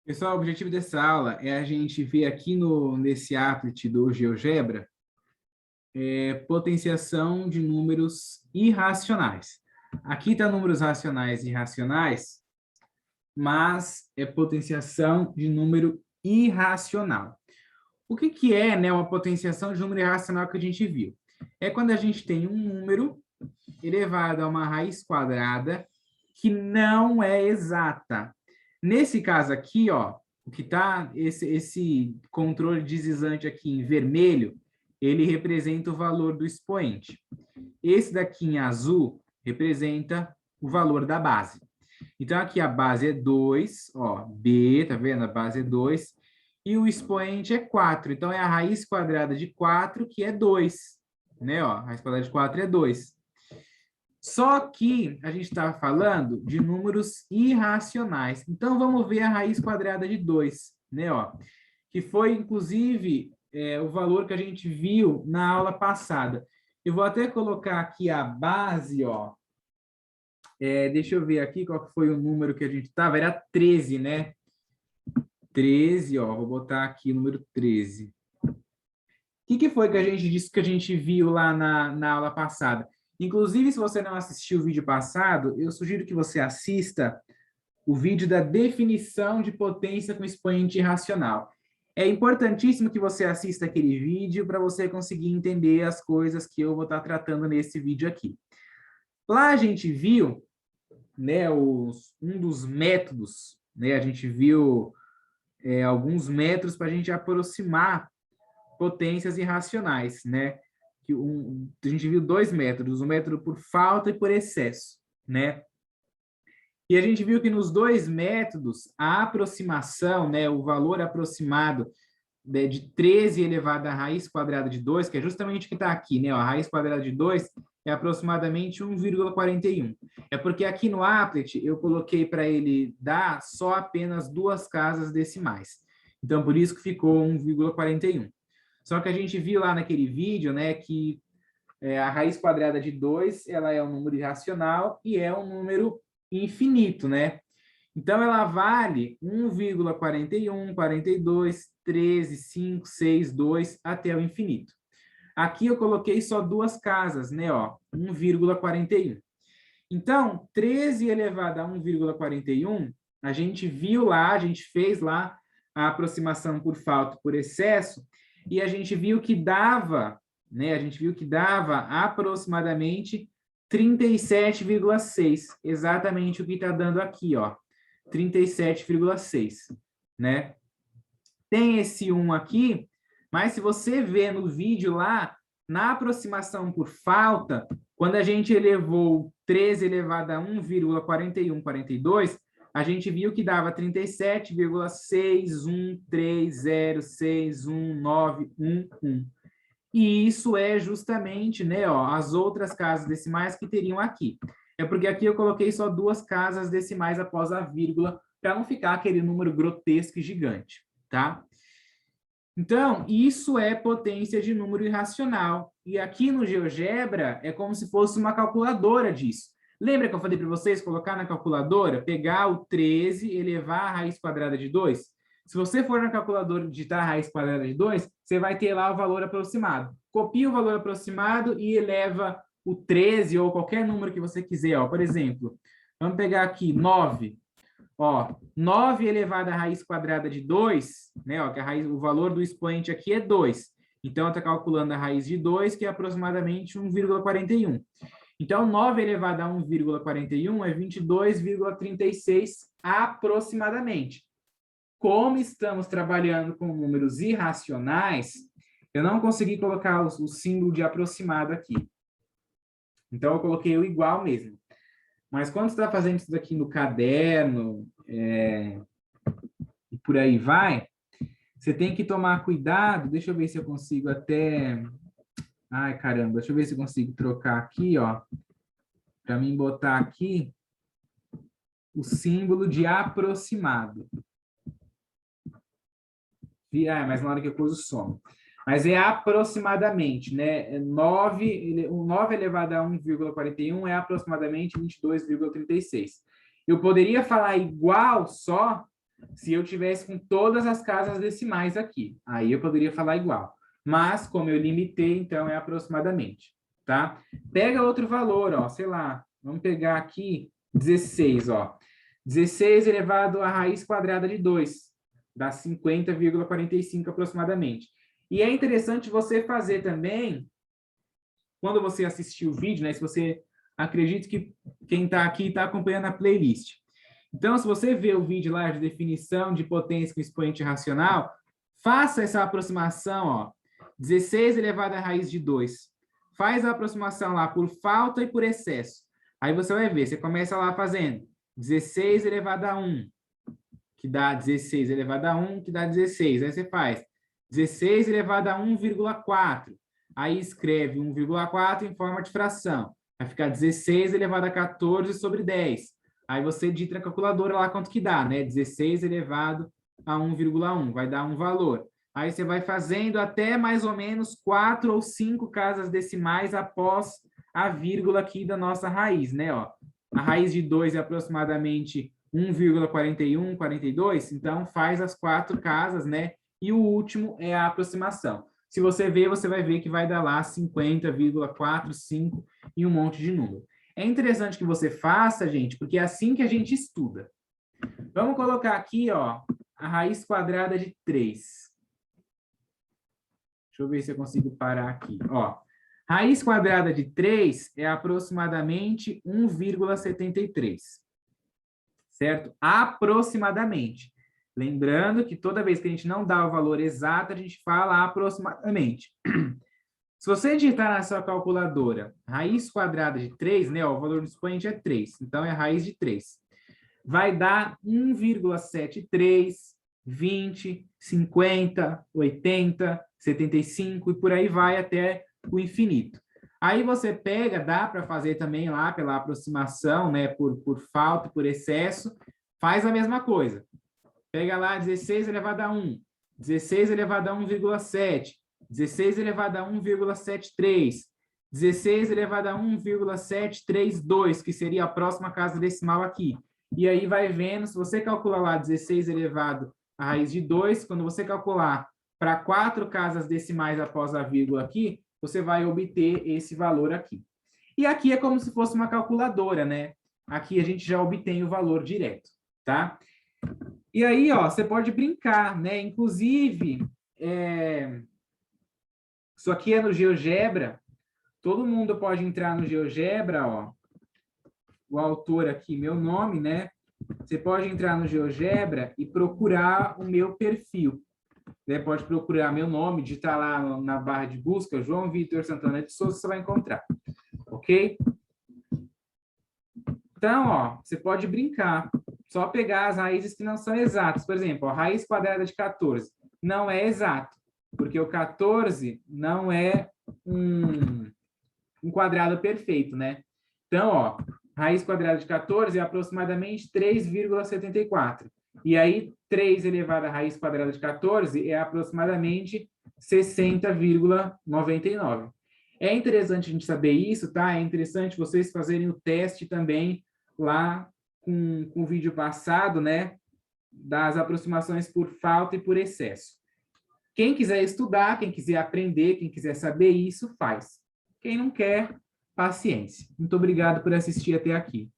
Pessoal, o objetivo dessa aula é a gente ver aqui nesse applet do GeoGebra potenciação de números irracionais. Aqui está números racionais e irracionais, mas é potenciação de número irracional. O que é, né, uma potenciação de número irracional que a gente viu? É quando a gente tem um número elevado a uma raiz quadrada que não é exata. Nesse caso aqui, ó, o que está, esse controle deslizante aqui em vermelho, ele representa o valor do expoente. Esse daqui em azul representa o valor da base. Então, aqui a base é 2, ó, B, tá vendo? A base é 2, e o expoente é 4. Então, é a raiz quadrada de 4, que é 2, né? Ó, a raiz quadrada de 4 é 2. Só que a gente estava falando de números irracionais. Então, vamos ver a raiz quadrada de 2, né? Ó, que foi, inclusive, o valor que a gente viu na aula passada. Eu vou até colocar aqui a base, ó. Deixa eu ver aqui qual foi o número que a gente estava. Era 13, né? 13, ó. Vou botar aqui o número 13. O que foi que a gente disse que a gente viu lá na aula passada? Inclusive, se você não assistiu o vídeo passado, eu sugiro que você assista o vídeo da definição de potência com expoente irracional. É importantíssimo que você assista aquele vídeo para você conseguir entender as coisas que eu vou estar tratando nesse vídeo aqui. Lá a gente viu, né, um dos métodos, né, a gente viu alguns métodos para a gente aproximar potências irracionais, né? A gente viu dois métodos, o método por falta e por excesso, né? E a gente viu que nos dois métodos, a aproximação, né, o valor aproximado de 13 elevado à raiz quadrada de 2, que é justamente o que está aqui, né? A raiz quadrada de 2 é aproximadamente 1,41. É porque aqui no applet eu coloquei para ele dar só apenas duas casas decimais. Então, por isso que ficou 1,41. Só que a gente viu lá naquele vídeo, né, que a raiz quadrada de 2, ela é um número irracional e é um número infinito, né? Então, ela vale 1,41, 42, 13, 5, 6, 2, até o infinito. Aqui eu coloquei só duas casas, né? Ó, 1,41. Então, 13 elevado a 1,41, a gente viu lá, a gente fez lá a aproximação por falta por excesso, e a gente viu que dava, né? A gente viu que dava aproximadamente 37,6, exatamente o que está dando aqui, ó. 37,6, né? Tem esse 1 aqui, mas se você ver no vídeo lá, na aproximação por falta, quando a gente elevou 13 elevado a 1,4142, a gente viu que dava 37,613061911. E isso é justamente, né, ó, as outras casas decimais que teriam aqui. É porque aqui eu coloquei só duas casas decimais após a vírgula, para não ficar aquele número grotesco e gigante, tá? Então, isso é potência de número irracional. E aqui no GeoGebra é como se fosse uma calculadora disso. Lembra que eu falei para vocês colocar na calculadora, pegar o 13, elevar a raiz quadrada de 2? Se você for na calculadora digitar a raiz quadrada de 2, você vai ter lá o valor aproximado. Copia o valor aproximado e eleva o 13 ou qualquer número que você quiser. Ó. Por exemplo, vamos pegar aqui 9. Ó, 9 elevado à raiz quadrada de 2, né? Ó, que o valor do expoente aqui é 2. Então, está calculando a raiz de 2, que é aproximadamente 1,41. Então, 9 elevado a 1,41 é 22,36 aproximadamente. Como estamos trabalhando com números irracionais, eu não consegui colocar o símbolo de aproximado aqui. Então, eu coloquei o igual mesmo. Mas quando você está fazendo isso daqui no caderno, e por aí vai, você tem que tomar cuidado. Deixa eu ver se eu consigo até... Ai, caramba, deixa eu ver se eu consigo trocar aqui, ó, para mim botar aqui o símbolo de aproximado. Mas na hora que eu pus o som. Mas é aproximadamente, né? 9 elevado a 1,41 é aproximadamente 22,36. Eu poderia falar igual só, se eu tivesse com todas as casas decimais aqui. Aí eu poderia falar igual. Mas, como eu limitei, então é aproximadamente, tá? Pega outro valor, ó, sei lá, vamos pegar aqui 16, ó. 16 elevado à raiz quadrada de 2, dá 50,45 aproximadamente. E é interessante você fazer também, quando você assistir o vídeo, né? Se você acredita que quem está aqui está acompanhando a playlist. Então, se você vê o vídeo lá de definição de potência com expoente racional, faça essa aproximação, ó. 16 elevado à raiz de 2. Faz a aproximação lá por falta e por excesso. Aí você vai ver, você começa lá fazendo 16 elevado a 1, que dá 16 elevado a 1, que dá 16. Aí você faz 16 elevado a 1,4. Aí escreve 1,4 em forma de fração. Vai ficar 16 elevado a 14 sobre 10. Aí você digita na calculadora lá quanto que dá, né? 16 elevado a 1,1. Vai dar um valor. Aí você vai fazendo até mais ou menos 4 ou 5 casas decimais após a vírgula aqui da nossa raiz, né? Ó, a raiz de 2 é aproximadamente 1,41, 42, então faz as 4 casas, né? E o último é a aproximação. Se você ver, você vai ver que vai dar lá 50,45 e um monte de número. É interessante que você faça, gente, porque é assim que a gente estuda. Vamos colocar aqui, ó, a raiz quadrada de 3. Deixa eu ver se eu consigo parar aqui. Ó, raiz quadrada de 3 é aproximadamente 1,73. Certo? Aproximadamente. Lembrando que toda vez que a gente não dá o valor exato, a gente fala aproximadamente. Se você digitar na sua calculadora raiz quadrada de 3, né, ó, o valor do expoente é 3, então é raiz de 3. Vai dar 1,73, 20, 50, 80, 75 e por aí vai até o infinito. Aí você pega, dá para fazer também lá pela aproximação, né, por falta, por excesso, faz a mesma coisa. Pega lá 16 elevado a 1, 16 elevado a 1,7, 16 elevado a 1,73, 16 elevado a 1,732, que seria a próxima casa decimal aqui. E aí vai vendo, se você calcular lá 16 elevado à raiz de 2, quando você calcular para 4 casas decimais após a vírgula aqui, você vai obter esse valor aqui. E aqui é como se fosse uma calculadora, né? Aqui a gente já obtém o valor direto, tá? E aí, ó, você pode brincar, né? Inclusive, isso aqui é no GeoGebra. Todo mundo pode entrar no GeoGebra, ó. O autor aqui, meu nome, né? Você pode entrar no GeoGebra e procurar o meu perfil. Né? Pode procurar meu nome, digitar lá na barra de busca, João Vitor Santana de Souza, você vai encontrar. Ok? Então, ó, você pode brincar. Só pegar as raízes que não são exatas. Por exemplo, a raiz quadrada de 14 não é exato, porque o 14 não é um quadrado perfeito, né? Então, ó, raiz quadrada de 14 é aproximadamente 3,74. E aí, 3 elevado à raiz quadrada de 14 é aproximadamente 60,99. É interessante a gente saber isso, tá? É interessante vocês fazerem o teste também lá com o vídeo passado, né, das aproximações por falta e por excesso. Quem quiser estudar, quem quiser aprender, quem quiser saber isso, faz. Quem não quer, paciência. Muito obrigado por assistir até aqui.